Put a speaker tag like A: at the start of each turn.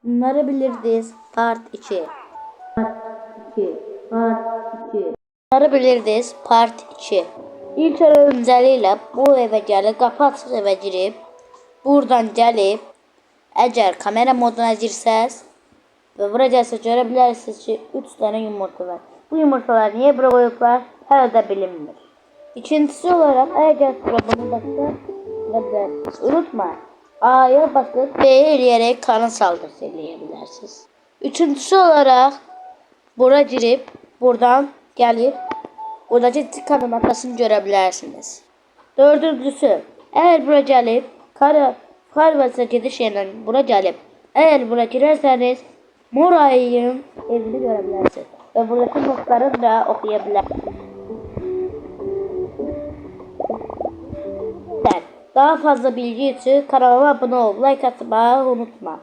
A: Bunları bilirdiniz. Part 2. Part 2. Part 2. Bunları bilirdiniz. Part 2. İlk önceliyle bu eve gelip kapı açıq eve girip buradan gelip eğer kamera moduna girsəz ve buraya gəlsə görə bilərsiniz ki 3 tane yumurta var. Bu yumurtalar niye buraya koyublar? Hələ də bilinmir. İkincisi olarak eğer bunu başqa bilərsiniz. Unutma. A'ya basıp B'ye eləyərək kanın saldırısı eləyə bilərsiniz. Üçüncüsü olarak buraya girip buradan gelip buradaki kanın arkasını görebilirsiniz. Dördüncüsü, eğer buraya gelip kar ve gidiş yerine buraya gelip eğer buraya girerseniz Moray'ın evini görebilirsiniz ve buradaki notları da okuyabilirsiniz. Daha fazla bilgi için kanalıma abone ol, like atmayı unutma.